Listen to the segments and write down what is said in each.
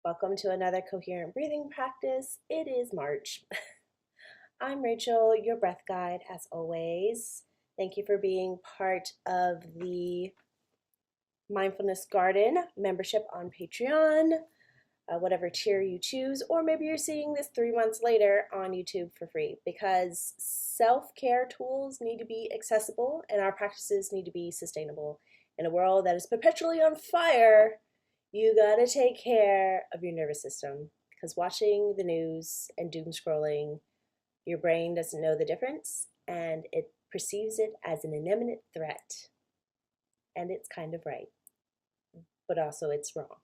Welcome to another coherent breathing practice. It is March. I'm Rachel, your breath guide, as always. Thank you for being part of the Mindfulness Garden membership on Patreon, whatever tier you choose, or maybe you're seeing this 3 months later on YouTube for free, because self-care tools need to be accessible and our practices need to be sustainable. In a world that is perpetually on fire, you gotta take care of your nervous system, because watching the news and doom scrolling, your brain doesn't know the difference and it perceives it as an imminent threat. And it's kind of right, but also it's wrong.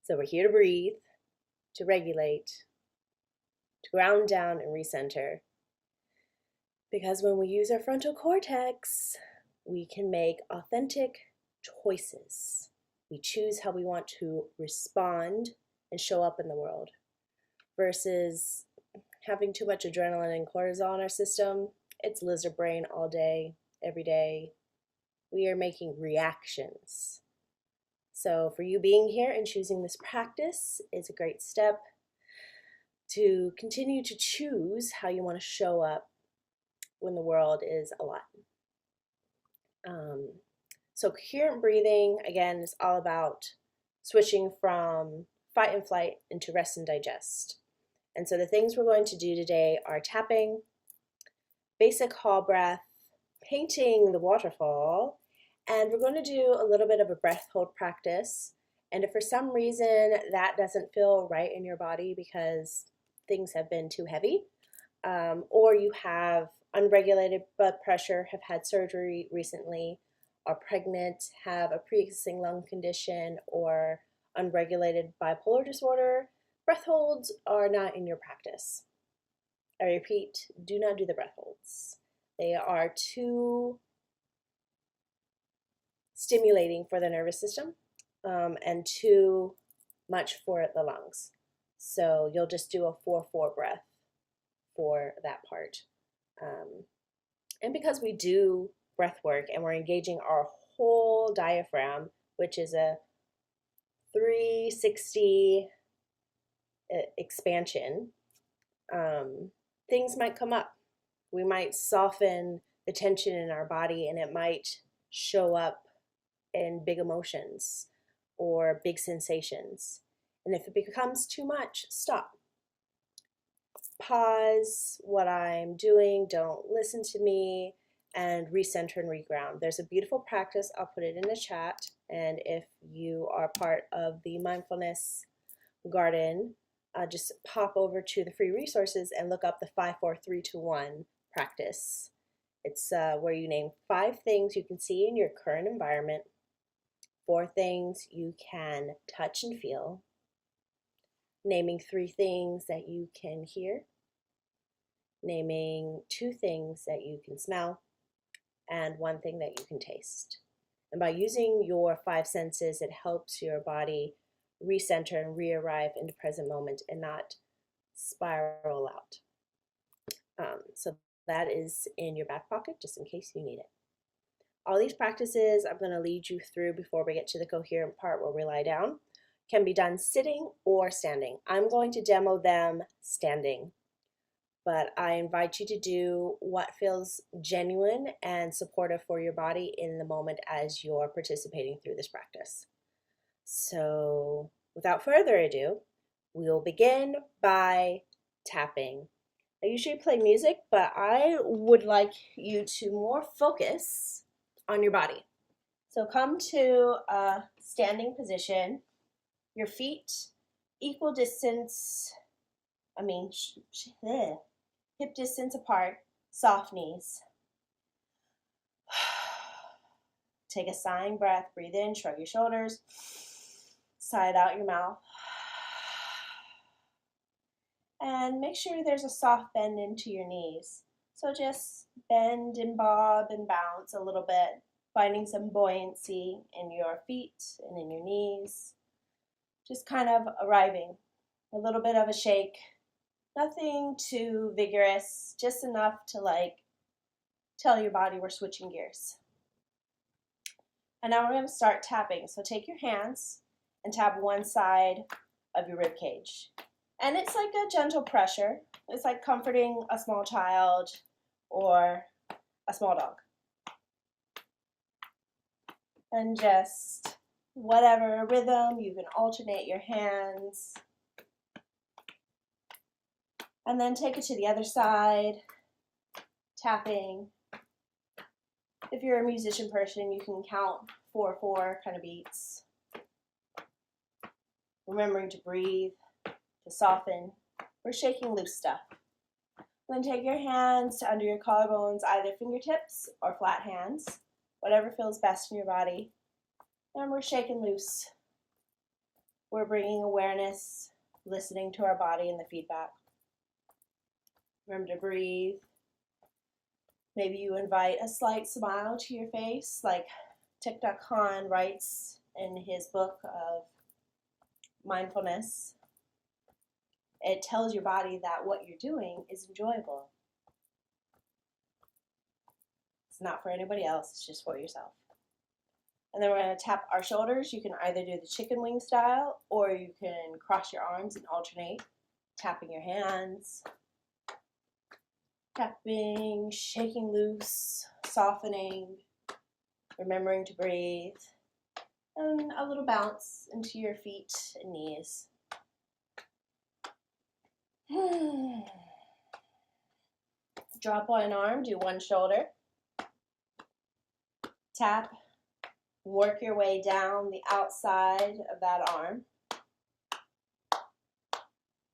So we're here to breathe, to regulate, to ground down and recenter. Because when we use our frontal cortex, we can make authentic choices. We choose how we want to respond and show up in the world versus having too much adrenaline and cortisol in our system. It's lizard brain all day, every day. We are making reactions. So for you being here and choosing this practice is a great step to continue to choose how you want to show up when the world is a lot. So coherent breathing, again, is all about switching from fight and flight into rest and digest. And so the things we're going to do today are tapping, basic hall breath, painting the waterfall, and we're going to do a little bit of a breath hold practice. And if for some reason that doesn't feel right in your body because things have been too heavy, or you have unregulated blood pressure, have had surgery recently, are pregnant, have a pre-existing lung condition, or unregulated bipolar disorder, breath holds are not in your practice. I repeat, do not do the breath holds. They are too stimulating for the nervous system and too much for the lungs. So you'll just do a 4-4 breath for that part. And because we do breath work and we're engaging our whole diaphragm, which is a 360 expansion, things might come up. We might soften the tension in our body and it might show up in big emotions or big sensations. And if it becomes too much, stop. Pause what I'm doing, don't listen to me, and recenter and reground. There's a beautiful practice, I'll put it in the chat, and if you are part of the Mindfulness Garden, just pop over to the free resources and look up the 5-4-3-2-1 practice. It's where you name 5 things you can see in your current environment, 4 things you can touch and feel, naming 3 things that you can hear, naming 2 things that you can smell, and 1 thing that you can taste. And by using your 5 senses, it helps your body recenter and re-arrive into present moment and not spiral out. So that is in your back pocket just in case you need it. All these practices I'm going to lead you through before we get to the coherent part where we lie down can be done sitting or standing. I'm going to demo them standing, but I invite you to do what feels genuine and supportive for your body in the moment as you're participating through this practice. So without further ado, we'll begin by tapping. I usually play music, but I would like you to more focus on your body. So come to a standing position, your feet equal distance, hip distance apart, soft knees. Take a sighing breath, breathe in, shrug your shoulders, sigh it out your mouth. And make sure there's a soft bend into your knees. So just bend and bob and bounce a little bit, finding some buoyancy in your feet and in your knees. Just kind of arriving. A little bit of a shake. Nothing too vigorous, just enough to tell your body we're switching gears. And now we're going to start tapping. So take your hands and tap one side of your rib cage. And it's like a gentle pressure. It's like comforting a small child or a small dog. And just whatever rhythm, you can alternate your hands. And then take it to the other side, tapping. If you're a musician person, you can count 4/4 kind of beats. Remembering to breathe, to soften. We're shaking loose stuff. Then take your hands to under your collarbones, either fingertips or flat hands, whatever feels best in your body. And we're shaking loose. We're bringing awareness, listening to our body and the feedback. Remember to breathe. Maybe you invite a slight smile to your face, like Thich Nhat Hanh writes in his book of mindfulness. It tells your body that what you're doing is enjoyable. It's not for anybody else, it's just for yourself. And then we're going to tap our shoulders. You can either do the chicken wing style, or you can cross your arms and alternate, tapping your hands. Tapping, shaking loose, softening, remembering to breathe, and a little bounce into your feet and knees. Drop one arm, do one shoulder. Tap, work your way down the outside of that arm.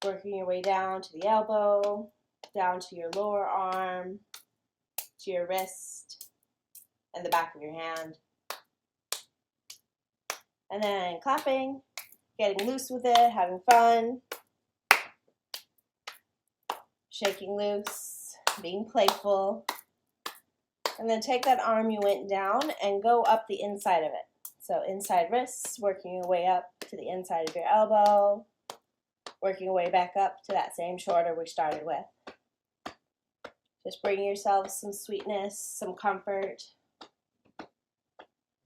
Working your way down to the elbow, down to your lower arm, to your wrist, and the back of your hand. And then clapping, getting loose with it, having fun, shaking loose, being playful. And then take that arm you went down and go up the inside of it. So inside wrists, working your way up to the inside of your elbow, working your way back up to that same shoulder we started with. Just bring yourself some sweetness, some comfort.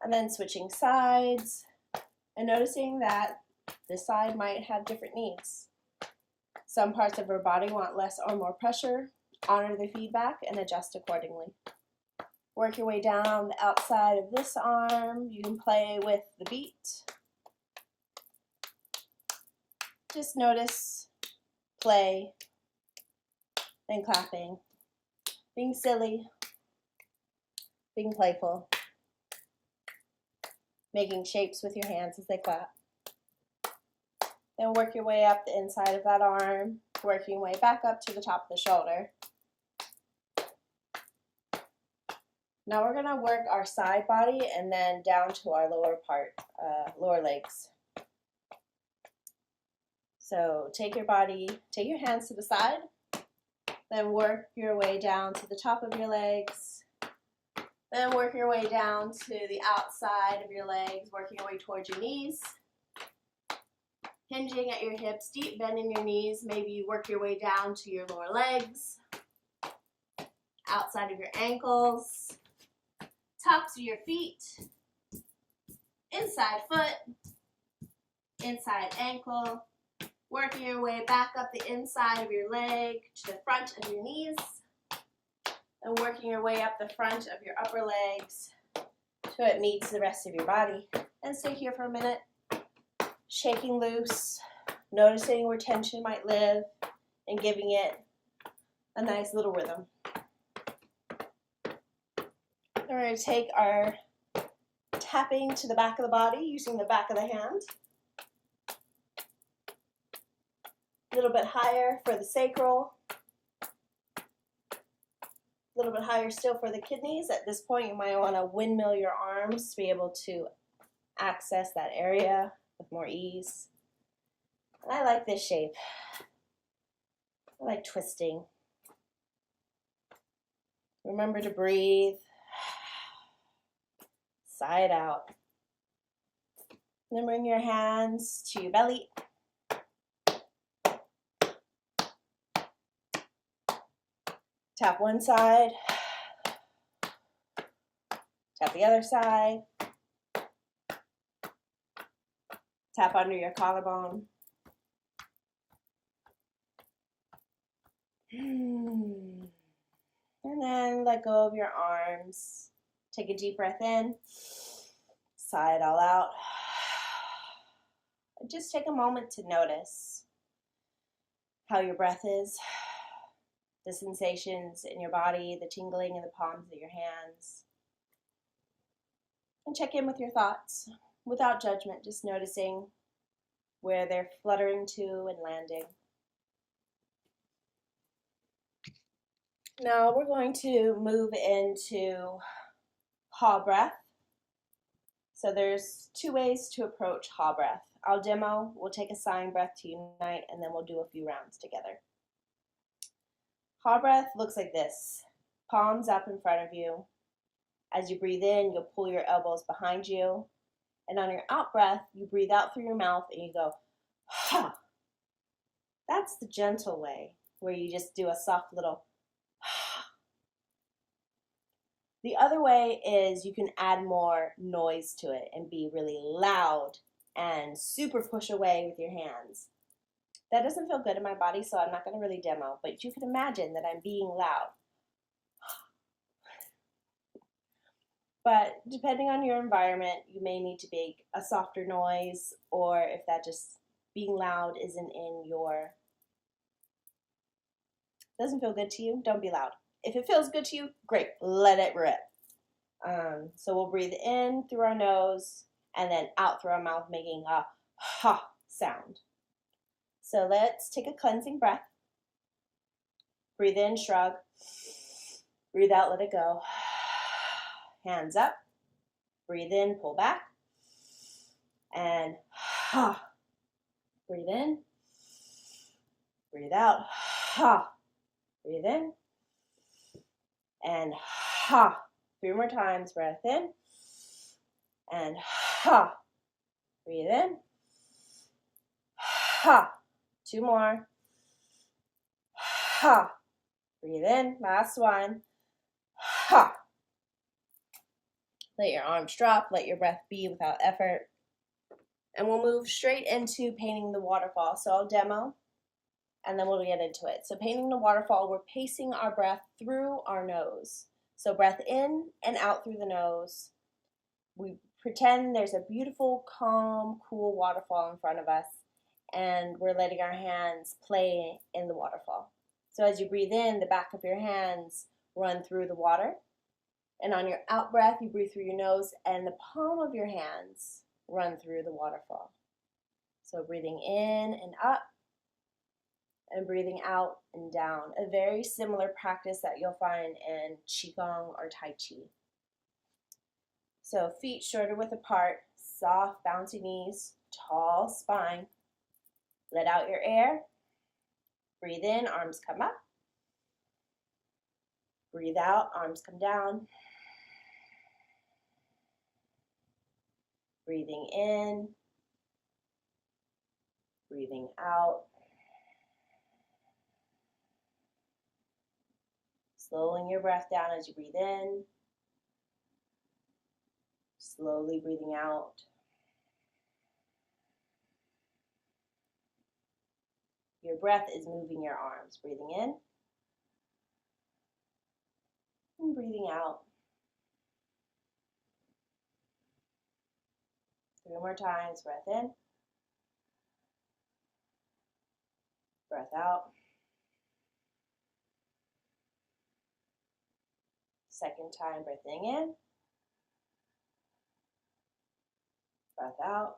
And then switching sides and noticing that this side might have different needs. Some parts of our body want less or more pressure. Honor the feedback and adjust accordingly. Work your way down the outside of this arm. You can play with the beat. Just notice, play, and clapping. Being silly, being playful, making shapes with your hands as they clap. Then work your way up the inside of that arm, working your way back up to the top of the shoulder. Now we're going to work our side body and then down to our lower part, lower legs. So take your hands to the side. Then work your way down to the top of your legs. Then work your way down to the outside of your legs, working your way towards your knees. Hinging at your hips, deep bend in your knees. Maybe you work your way down to your lower legs, outside of your ankles, tops of your feet, inside foot, inside ankle. Working your way back up the inside of your leg to the front of your knees. And working your way up the front of your upper legs so it meets the rest of your body. And stay here for a minute, shaking loose, noticing where tension might live, and giving it a nice little rhythm. Then we're going to take our tapping to the back of the body using the back of the hand. A little bit higher for the sacral, a little bit higher still for the kidneys. At this point, you might want to windmill your arms to be able to access that area with more ease. And I like this shape. I like twisting. Remember to breathe. Sigh it out. Then bring your hands to your belly. Tap one side, tap the other side, tap under your collarbone, And then let go of your arms. Take a deep breath in. Sigh it all out. And just take a moment to notice how your breath is, the sensations in your body, the tingling in the palms of your hands. And check in with your thoughts without judgment, just noticing where they're fluttering to and landing. Now we're going to move into Ha breath. So there's two ways to approach Ha breath. I'll demo, we'll take a sighing breath to unite, and then we'll do a few rounds together. Ha breath looks like this. Palms up in front of you. As you breathe in, you'll pull your elbows behind you. And on your out breath, you breathe out through your mouth and you go, ha. That's the gentle way, where you just do a soft little ha. The other way is you can add more noise to it and be really loud and super push away with your hands. That doesn't feel good in my body, so I'm not going to really demo, but you can imagine that I'm being loud. But depending on your environment, you may need to make a softer noise, or if that just being loud isn't in your, doesn't feel good to you, don't be loud. If it feels good to you, great, let it rip. So we'll breathe in through our nose and then out through our mouth, making a ha sound. So let's take a cleansing breath. Breathe in, shrug. Breathe out, let it go. Hands up. Breathe in, pull back. And ha. Breathe in. Breathe out. Ha. Breathe in. And ha. 3 more times. Breath in. And ha. Breathe in. Ha. 2 more. Ha. Breathe in. Last one. Ha. Let your arms drop. Let your breath be without effort. And we'll move straight into painting the waterfall. So I'll demo, and then we'll get into it. So painting the waterfall, we're pacing our breath through our nose. So breath in and out through the nose. We pretend there's a beautiful, calm, cool waterfall in front of us, and we're letting our hands play in the waterfall. So as you breathe in, the back of your hands run through the water. And on your out breath, you breathe through your nose, and the palm of your hands run through the waterfall. So breathing in and up, and breathing out and down. A very similar practice that you'll find in Qigong or Tai Chi. So feet shoulder width apart, soft bouncy knees, tall spine. Let out your air. Breathe in, arms come up. Breathe out, arms come down. Breathing in. Breathing out. Slowing your breath down as you breathe in. Slowly breathing out. Your breath is moving your arms. Breathing in. And breathing out. 3 more times. Breath in. Breath out. Second time, breathing in. Breath out.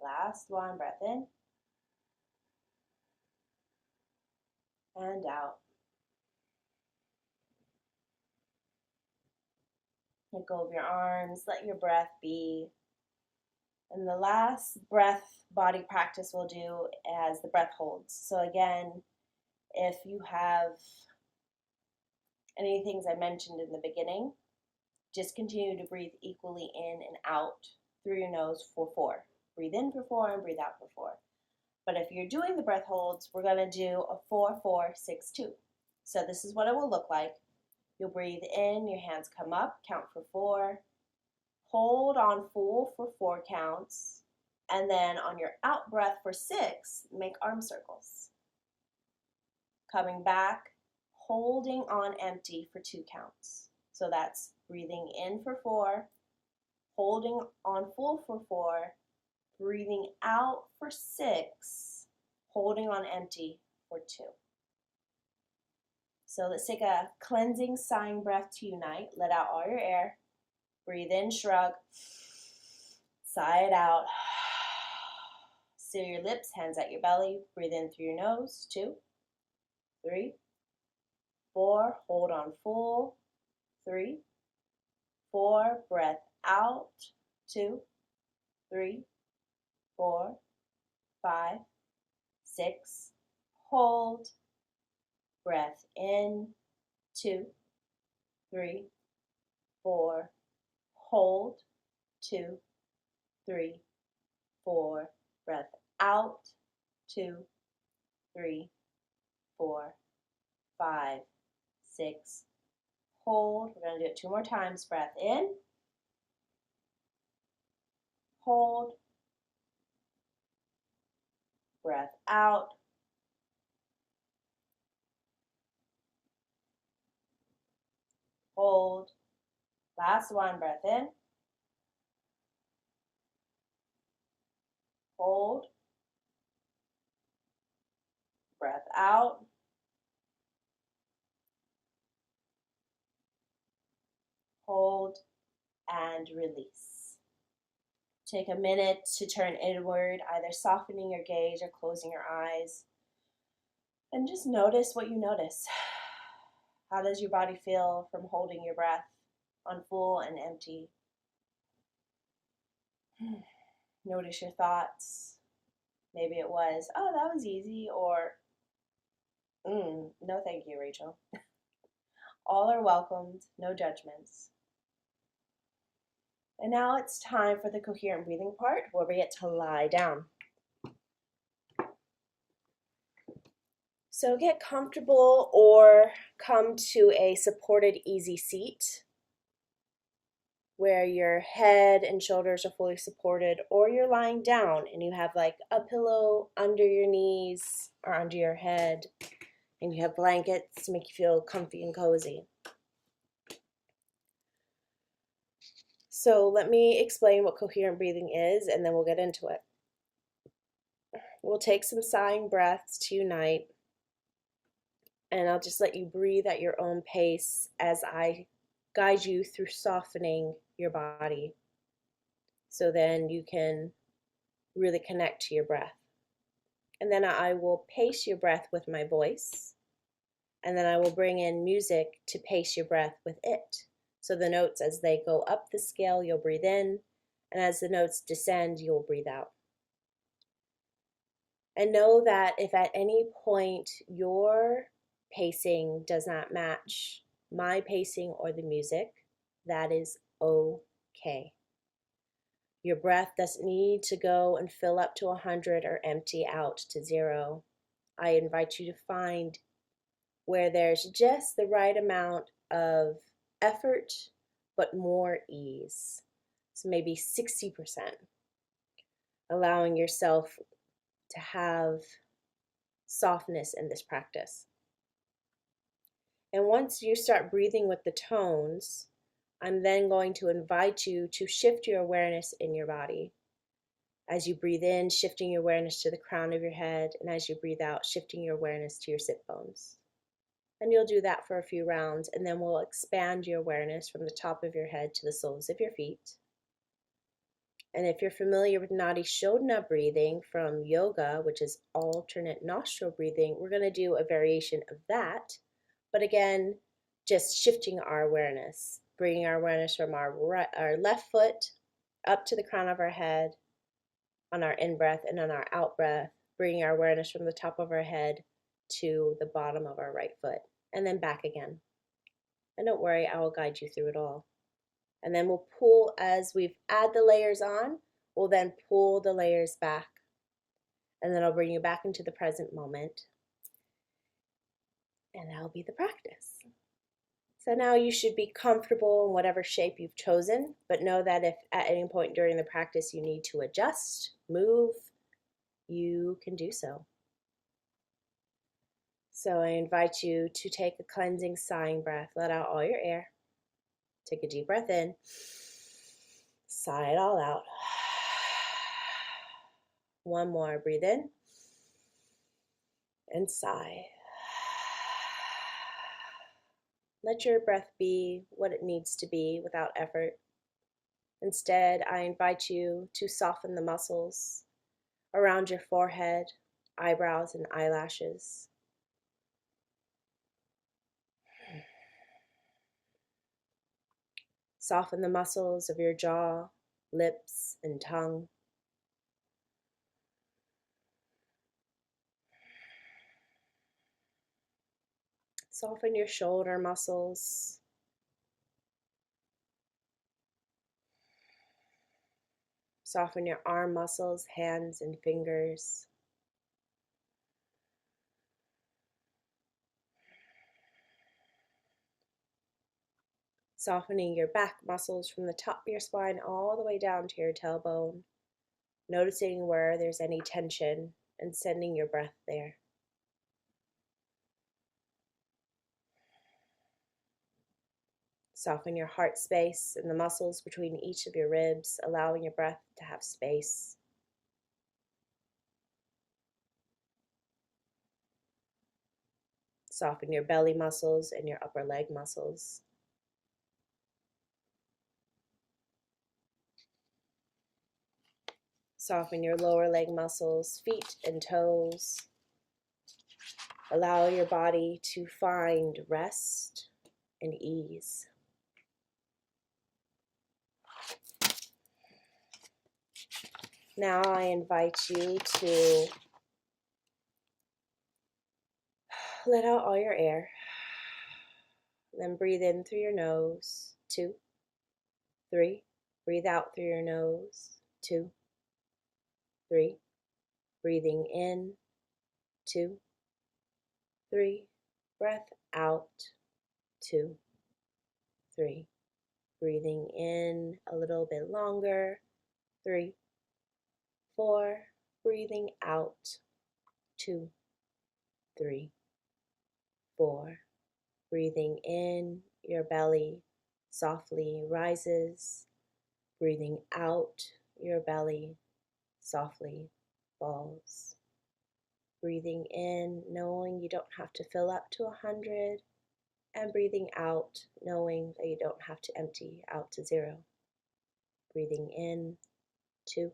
Last one, breath in. And out. Let go of your arms, let your breath be. And the last breath body practice we'll do as the breath holds. So again, if you have any things I mentioned in the beginning, just continue to breathe equally in and out through your nose for 4. Breathe in for 4 and breathe out for 4. But if you're doing the breath holds, we're going to do a 4-4-6-2. So this is what it will look like. You'll breathe in, your hands come up, count for 4. Hold on full for 4 counts, And then on your out breath for 6, make arm circles. Coming back, holding on empty for 2 counts. So that's breathing in for 4, holding on full for 4, breathing out for 6, holding on empty for 2. So let's take a cleansing sighing breath to unite. Let out all your air. Breathe in, shrug. Sigh it out. Seal your lips, hands at your belly. Breathe in through your nose. 2, 3, 4. Hold on full. 3, 4. Breath out. 2, 3, 4, 5, 6. Hold. Breath in. 2, 3, 4. Hold. 2, 3, 4. Breath out. 2, 3, 4, 5, 6. Hold. We're going to do it 2 more times. Breath in. Hold. Breath out. Hold. Last one. Breath in. Hold. Breath out. Hold and release. Take a minute to turn inward, either softening your gaze or closing your eyes. And just notice what you notice. How does your body feel from holding your breath on full and empty? Notice your thoughts. Maybe it was, oh, that was easy, or, no thank you, Rachel. All are welcomed, no judgments. And now it's time for the coherent breathing part, where we get to lie down. So get comfortable or come to a supported easy seat where your head and shoulders are fully supported, or you're lying down and you have like a pillow under your knees or under your head, and you have blankets to make you feel comfy and cozy. So let me explain what coherent breathing is, and then we'll get into it. We'll take some sighing breaths to unite, and I'll just let you breathe at your own pace as I guide you through softening your body, so then you can really connect to your breath. And then I will pace your breath with my voice, and then I will bring in music to pace your breath with it. So the notes, as they go up the scale, you'll breathe in, and as the notes descend, you'll breathe out. And know that if at any point your pacing does not match my pacing or the music, that is okay. Your breath doesn't need to go and fill up to 100 or empty out to 0. I invite you to find where there's just the right amount of effort, but more ease. So maybe 60%, allowing yourself to have softness in this practice. And once you start breathing with the tones, I'm then going to invite you to shift your awareness in your body. As you breathe in, shifting your awareness to the crown of your head, and as you breathe out, shifting your awareness to your sit bones. And you'll do that for a few rounds, and then we'll expand your awareness from the top of your head to the soles of your feet. And if you're familiar with Nadi Shodhana breathing from yoga, which is alternate nostril breathing, we're going to do a variation of that. But again, just shifting our awareness, bringing our awareness from our left foot up to the crown of our head on our in-breath, and on our out-breath, bringing our awareness from the top of our head to the bottom of our right foot, and then back again. And don't worry, I will guide you through it all. And then we'll pull, as we've add the layers on, we'll then pull the layers back. And then I'll bring you back into the present moment. And that'll be the practice. So now you should be comfortable in whatever shape you've chosen, but know that if at any point during the practice you need to adjust, move, you can do so. So I invite you to take a cleansing sighing breath. Let out all your air. Take a deep breath in. Sigh it all out. One more. Breathe in and sigh. Let your breath be what it needs to be without effort. Instead, I invite you to soften the muscles around your forehead, eyebrows, and eyelashes. Soften the muscles of your jaw, lips, and tongue. Soften your shoulder muscles. Soften your arm muscles, hands, and fingers. Softening your back muscles from the top of your spine all the way down to your tailbone. Noticing where there's any tension and sending your breath there. Soften your heart space and the muscles between each of your ribs, allowing your breath to have space. Soften your belly muscles and your upper leg muscles. Soften your lower leg muscles, feet and toes. Allow your body to find rest and ease. Now I invite you to let out all your air. Then breathe in through your nose. 2, 3. Breathe out through your nose. 2, 3. Breathing in. 2, 3. Breath out. 2, 3. Breathing in a little bit longer. 3, 4. Breathing out. 2, 3, 4. Breathing in, your belly softly rises. Breathing out, your belly softly falls. Breathing in, knowing you don't have to fill up to 100, and breathing out, knowing that you don't have to empty out to 0. Breathing in, 2,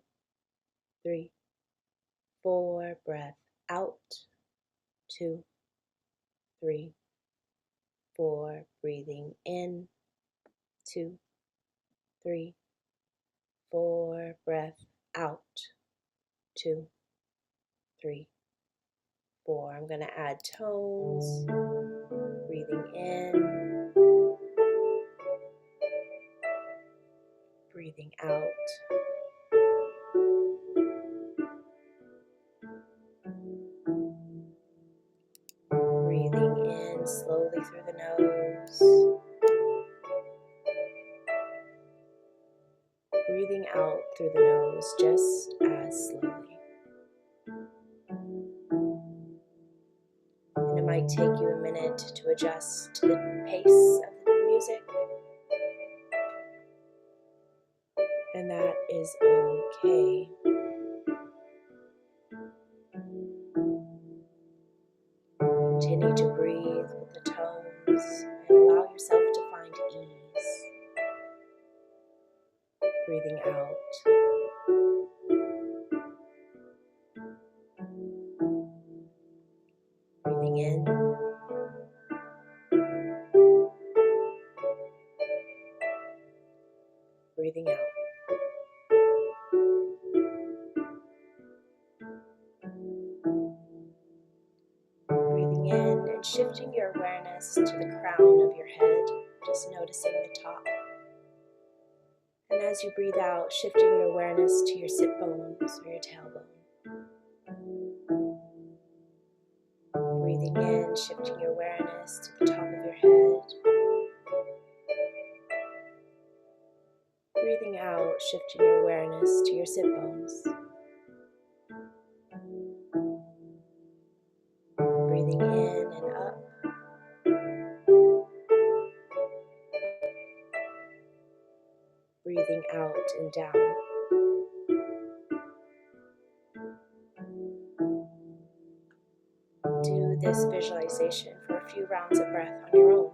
3, 4. Breath out, 2, 3, 4. Breathing in, 2, 3, 4. Breath out, 2, 3, 4. I'm going to add tones. Breathing in, breathing out. Breathing in slowly through the nose. Breathing out through the nose just as slowly. And it might take you a minute to adjust to the pace of the music. And that is okay. Continue to breathe with the tones and allow yourself to find ease. Breathing out. Breathing in. Breathing out. Breathing in and shifting your awareness to the crown of your head, just noticing the top. And as you breathe out, shifting your awareness to your sit bones or your tailbone. Breathing in, shifting your awareness to the top of your head. Breathing out, shifting your awareness to your sit bones. Breathing in and up. Breathing out and down. Do this visualization for a few rounds of breath on your own.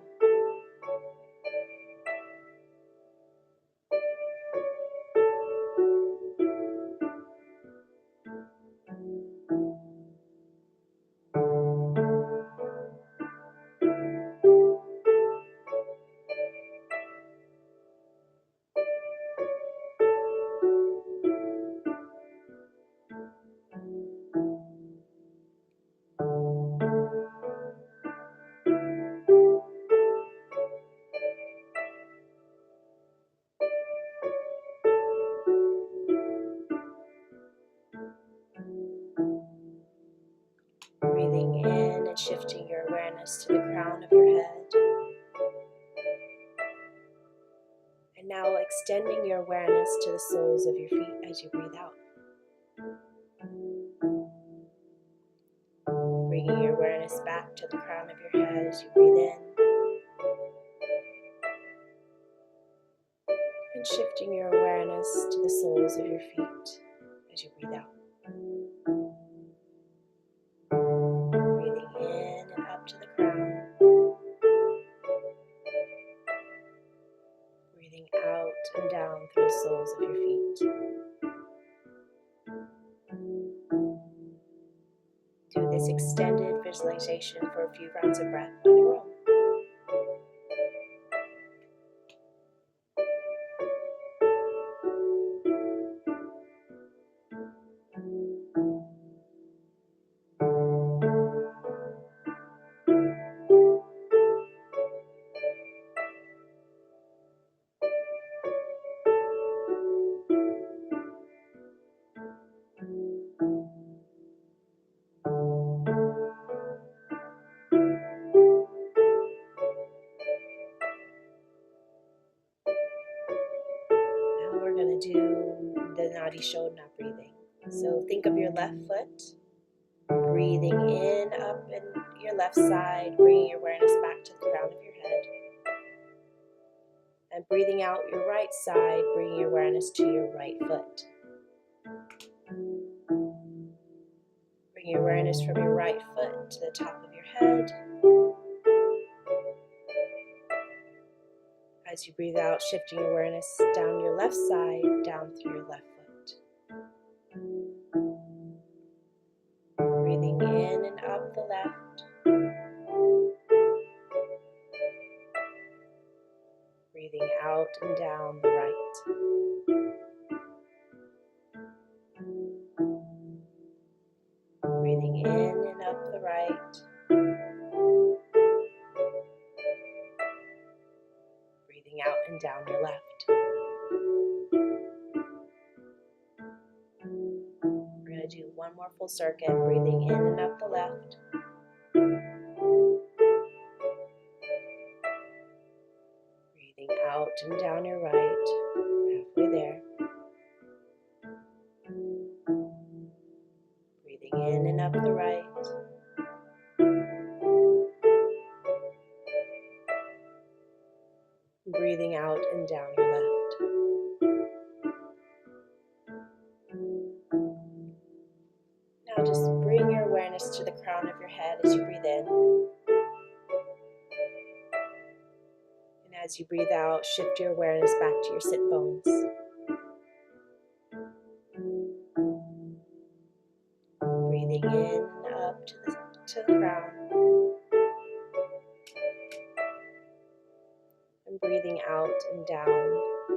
Breathing in and shifting your awareness to the crown of your head. And now extending your awareness to the soles of your feet as you breathe out. Bringing your awareness back to the crown of your head as you breathe in. And shifting your awareness to the soles of your feet as you breathe out. Breathing in and up to the crown. Breathing out and down through the soles of your feet. Do this extended visualization for a few rounds of breath on your own. Now we're going to do the Nadi Shodhana breathing. So think of your left foot, breathing in, up in your left side, bringing your awareness back to the crown of your head. And breathing out your right side, bringing your awareness to your right foot. Bring your awareness from your right foot to the top of your head. As you breathe out, shifting your awareness down your left side, down through your left foot. Breathing in and up the left. Breathing out and down the right. Breathing in and up the right. Breathing out and down your left. We're going to do one more full circuit, breathing in and up the left. Breathing out and down your right, halfway there. Breathing in and up the right. Breathing out and down your left. Now just bring your awareness to the crown of your head as you breathe in. And as you breathe out, shift your awareness back to your sit bones. Breathing in and up to the crown. And breathing out and down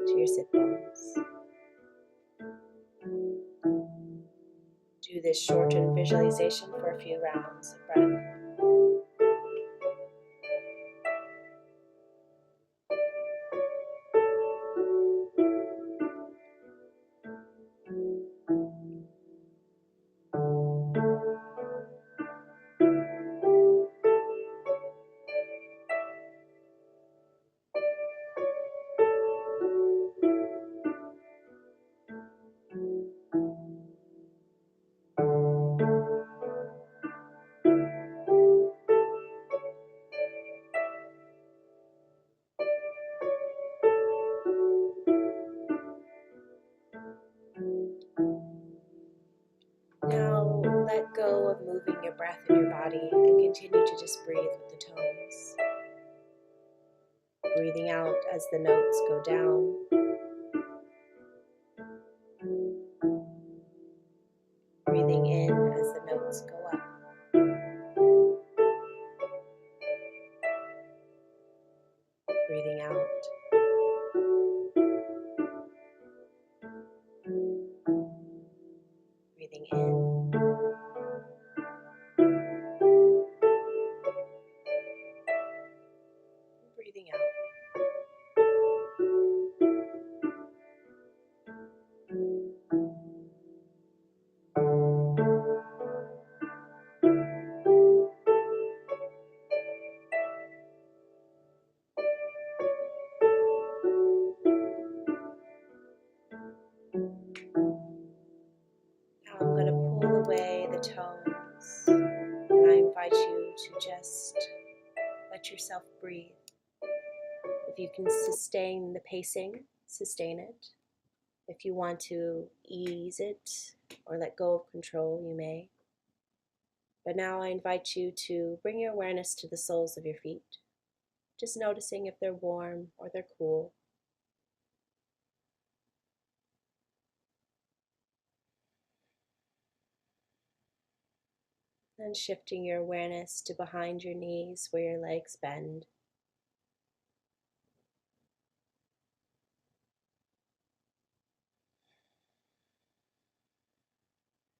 to your sit bones. Do this shortened visualization for a few rounds of breath. flow of moving your breath in your body and continue to just breathe with the tones. Breathing out as the notes go down. Breathing in as the notes go up. Breathing out. Breathing in. Breathing out. Now I'm going to pull away the tones, and I invite you to just let yourself breathe. If you can sustain the pacing, sustain it. If you want to ease it or let go of control, you may. But now I invite you to bring your awareness to the soles of your feet, just noticing if they're warm or they're cool. Then shifting your awareness to behind your knees where your legs bend.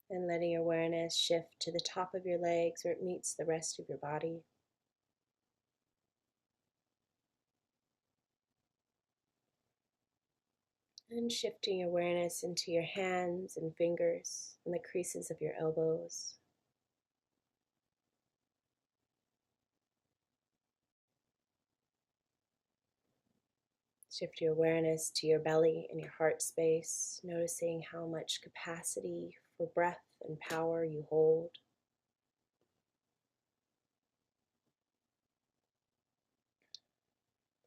And letting your awareness shift to the top of your legs where it meets the rest of your body. And shifting your awareness into your hands and fingers and the creases of your elbows. Shift your awareness to your belly and your heart space, noticing how much capacity for breath and power you hold.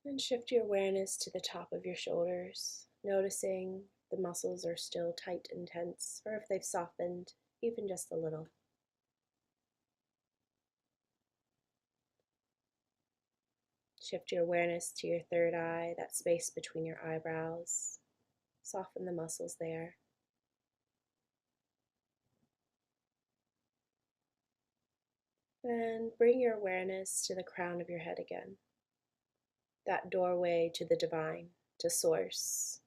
Then shift your awareness to the top of your shoulders, noticing the muscles are still tight and tense, or if they've softened, even just a little. Shift your awareness to your third eye, that space between your eyebrows. Soften the muscles there. Then bring your awareness to the crown of your head again. That doorway to the divine, to source,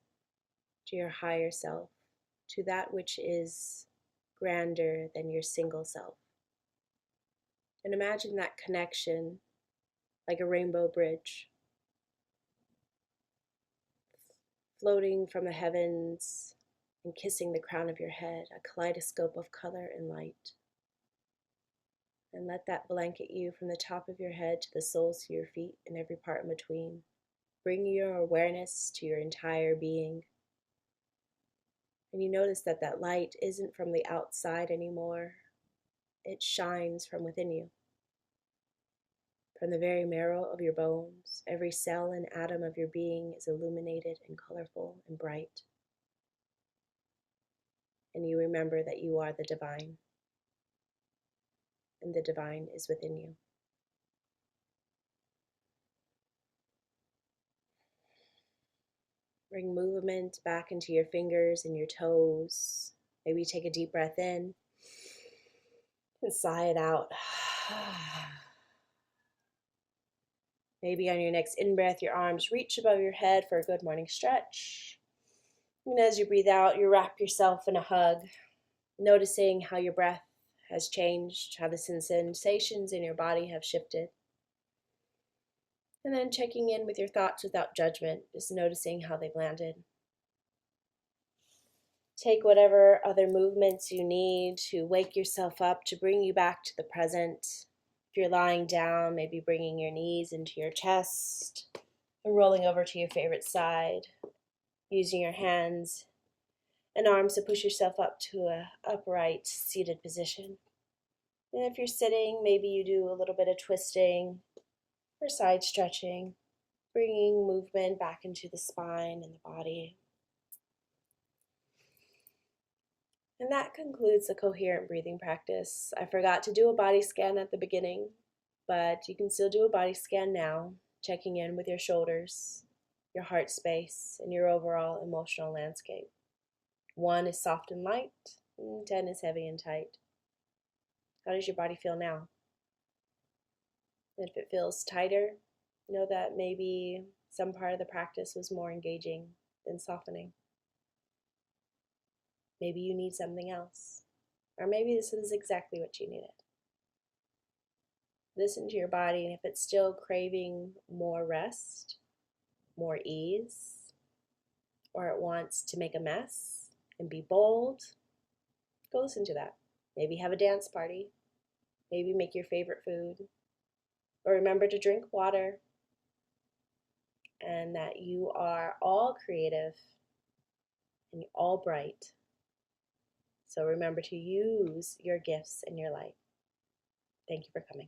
to your higher self, to that which is grander than your single self. And imagine that connection like a rainbow bridge, floating from the heavens and kissing the crown of your head, a kaleidoscope of color and light. And let that blanket you from the top of your head to the soles of your feet and every part in between. Bring your awareness to your entire being. And you notice that that light isn't from the outside anymore. It shines from within you. From the very marrow of your bones, every cell and atom of your being is illuminated and colorful and bright. And you remember that you are the divine. And the divine is within you. Bring movement back into your fingers and your toes. Maybe take a deep breath in and sigh it out. Maybe on your next in-breath, your arms reach above your head for a good morning stretch. And as you breathe out, you wrap yourself in a hug, noticing how your breath has changed, how the sensations in your body have shifted. And then checking in with your thoughts without judgment, just noticing how they've landed. Take whatever other movements you need to wake yourself up, to bring you back to the present. If you're lying down, maybe bringing your knees into your chest and rolling over to your favorite side, using your hands and arms to push yourself up to an upright seated position. And if you're sitting, maybe you do a little bit of twisting or side stretching, bringing movement back into the spine and the body. And that concludes the coherent breathing practice. I forgot to do a body scan at the beginning, but you can still do a body scan now, checking in with your shoulders, your heart space, and your overall emotional landscape. 1 is soft and light, and 10 is heavy and tight. How does your body feel now? And if it feels tighter, know that maybe some part of the practice was more engaging than softening. Maybe you need something else, or maybe this is exactly what you needed. Listen to your body, and if it's still craving more rest, more ease, or it wants to make a mess and be bold, go listen to that. Maybe have a dance party. Maybe make your favorite food. But remember to drink water, and that you are all creative and you're all bright. So remember to use your gifts in your light. Thank you for coming.